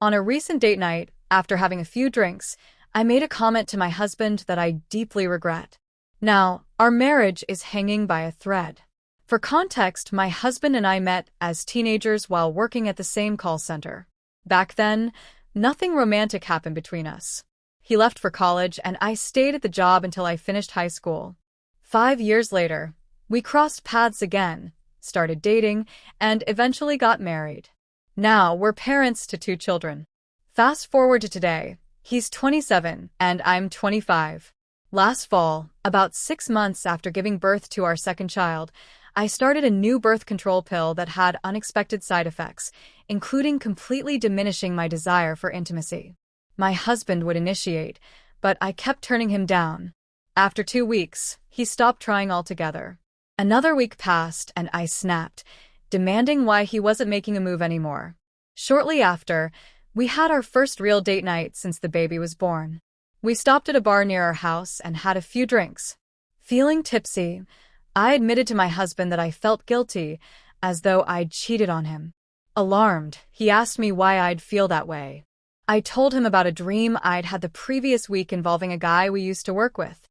On a recent date night, after having a few drinks, I made a comment to my husband that I deeply regret. Now, our marriage is hanging by a thread. For context, my husband and I met as teenagers while working at the same call center. Back then, nothing romantic happened between us. He left for college, and I stayed at the job until I finished high school. 5 years later, we crossed paths again, started dating, and eventually got married. Now, we're parents to 2 children. Fast forward to today, he's 27 and I'm 25. Last fall, about 6 months after giving birth to our second child, I started a new birth control pill that had unexpected side effects, including completely diminishing my desire for intimacy. My husband would initiate, but I kept turning him down. After 2 weeks, he stopped trying altogether. Another week passed and I snapped, demanding why he wasn't making a move anymore. Shortly after, we had our first real date night since the baby was born. We stopped at a bar near our house and had a few drinks. Feeling tipsy, I admitted to my husband that I felt guilty, as though I'd cheated on him. Alarmed, he asked me why I'd feel that way. I told him about a dream I'd had the previous week involving a guy we used to work with.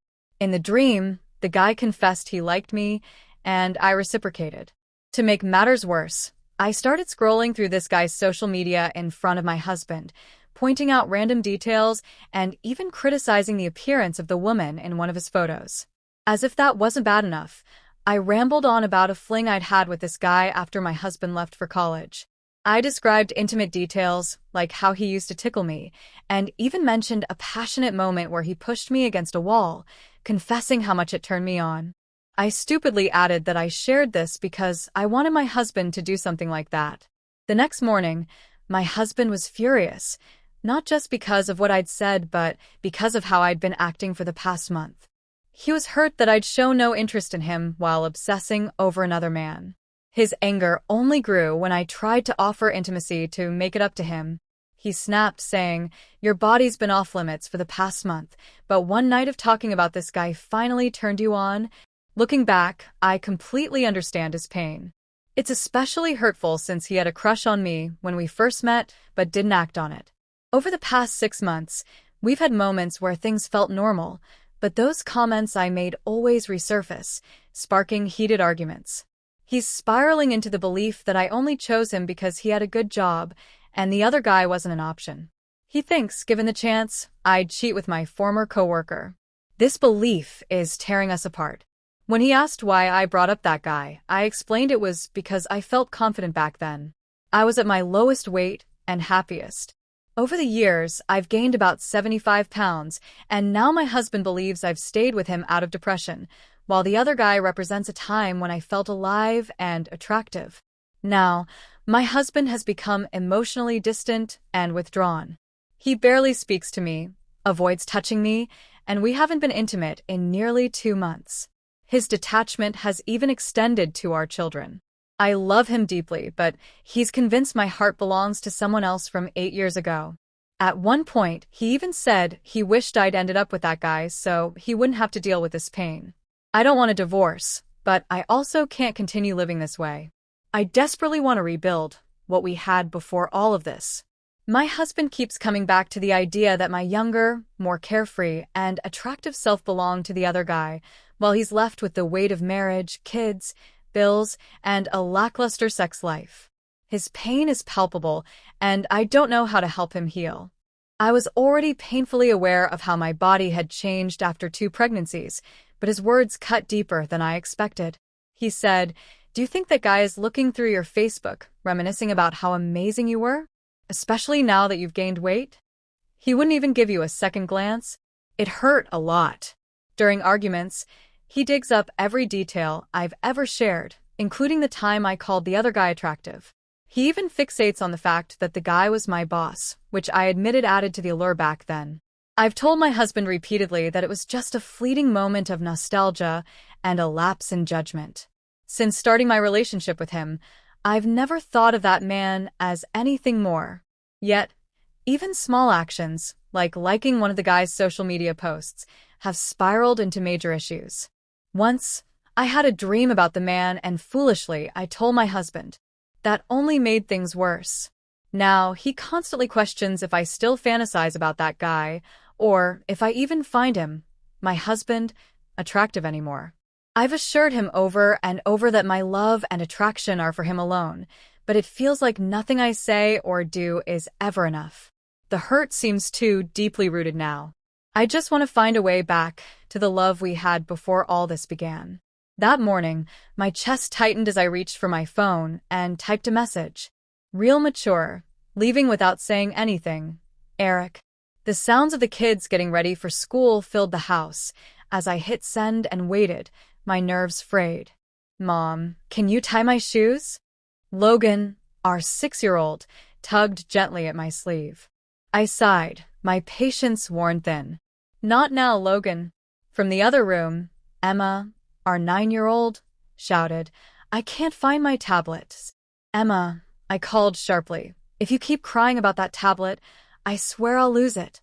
In the dream, the guy confessed he liked me, and I reciprocated. To make matters worse, I started scrolling through this guy's social media in front of my husband, pointing out random details and even criticizing the appearance of the woman in one of his photos. As if that wasn't bad enough, I rambled on about a fling I'd had with this guy after my husband left for college. I described intimate details, like how he used to tickle me, and even mentioned a passionate moment where he pushed me against a wall, confessing how much it turned me on. I stupidly added that I shared this because I wanted my husband to do something like that. The next morning, my husband was furious, not just because of what I'd said, but because of how I'd been acting for the past month. He was hurt that I'd shown no interest in him while obsessing over another man. His anger only grew when I tried to offer intimacy to make it up to him. He snapped, saying, "Your body's been off limits for the past month, but one night of talking about this guy finally turned you on." Looking back, I completely understand his pain. It's especially hurtful since he had a crush on me when we first met, but didn't act on it. Over the past 6 months, we've had moments where things felt normal, but those comments I made always resurface, sparking heated arguments. He's spiraling into the belief that I only chose him because he had a good job, and the other guy wasn't an option. He thinks, given the chance, I'd cheat with my former coworker. This belief is tearing us apart. When he asked why I brought up that guy, I explained it was because I felt confident back then. I was at my lowest weight and happiest. Over the years, I've gained about 75 pounds, and now my husband believes I've stayed with him out of depression, while the other guy represents a time when I felt alive and attractive. Now, my husband has become emotionally distant and withdrawn. He barely speaks to me, avoids touching me, and we haven't been intimate in nearly 2 months. His detachment has even extended to our children. I love him deeply, but he's convinced my heart belongs to someone else from 8 years ago. At one point, he even said he wished I'd ended up with that guy so he wouldn't have to deal with this pain. I don't want a divorce, but I also can't continue living this way. I desperately want to rebuild what we had before all of this. My husband keeps coming back to the idea that my younger, more carefree, and attractive self belonged to the other guy, while he's left with the weight of marriage, kids, bills, and a lackluster sex life. His pain is palpable, and I don't know how to help him heal. I was already painfully aware of how my body had changed after 2 pregnancies, but his words cut deeper than I expected. He said, "Do you think that guy is looking through your Facebook, reminiscing about how amazing you were? Especially now that you've gained weight?" He wouldn't even give you a second glance. It hurt a lot. During arguments, he digs up every detail I've ever shared, including the time I called the other guy attractive. He even fixates on the fact that the guy was my boss, which I admitted added to the allure back then. I've told my husband repeatedly that it was just a fleeting moment of nostalgia and a lapse in judgment. Since starting my relationship with him, I've never thought of that man as anything more. Yet, even small actions, like liking one of the guy's social media posts, have spiraled into major issues. Once, I had a dream about the man and foolishly I told my husband. That only made things worse. Now, he constantly questions if I still fantasize about that guy, or if I even find him, my husband, attractive anymore. I've assured him over and over that my love and attraction are for him alone, but it feels like nothing I say or do is ever enough. The hurt seems too deeply rooted now. I just want to find a way back to the love we had before all this began. That morning, my chest tightened as I reached for my phone and typed a message. Real mature, leaving without saying anything. Eric. The sounds of the kids getting ready for school filled the house. As I hit send and waited, my nerves frayed. Mom, can you tie my shoes? Logan, our 6-year-old, tugged gently at my sleeve. I sighed, my patience worn thin. Not now, Logan. From the other room, Emma, our 9-year-old, shouted, I can't find my tablet. Emma, I called sharply. If you keep crying about that tablet, I swear I'll lose it.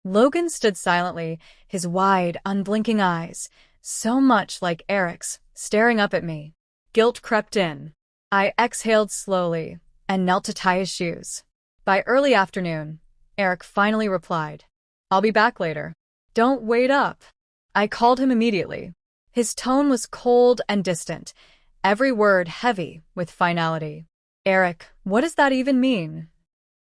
Logan stood silently, his wide, unblinking eyes, so much like Eric's, staring up at me. Guilt crept in. I exhaled slowly and knelt to tie his shoes. By early afternoon, Eric finally replied, I'll be back later. Don't wait up. I called him immediately. His tone was cold and distant, every word heavy with finality. Eric, what does that even mean?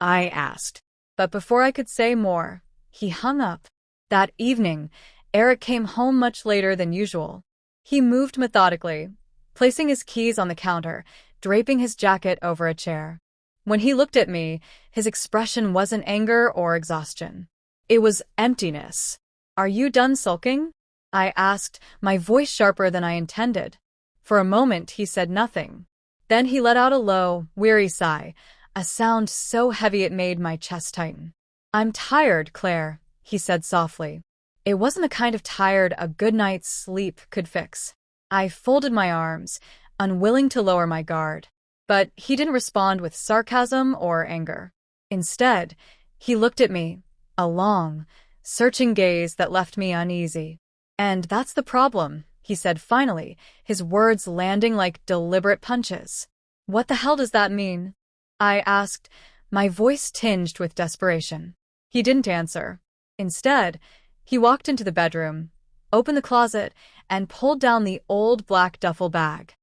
I asked. But before I could say more, he hung up. That evening, Eric came home much later than usual. He moved methodically, placing his keys on the counter, draping his jacket over a chair. When he looked at me, his expression wasn't anger or exhaustion. It was emptiness. Are you done sulking? I asked, my voice sharper than I intended. For a moment, he said nothing. Then he let out a low, weary sigh, a sound so heavy it made my chest tighten. I'm tired, Claire, he said softly. It wasn't the kind of tired a good night's sleep could fix. I folded my arms, unwilling to lower my guard. But he didn't respond with sarcasm or anger. Instead, he looked at me, a long, searching gaze that left me uneasy. And that's the problem, he said finally, his words landing like deliberate punches. What the hell does that mean? I asked, my voice tinged with desperation. He didn't answer. Instead, he walked into the bedroom, opened the closet, and pulled down the old black duffel bag.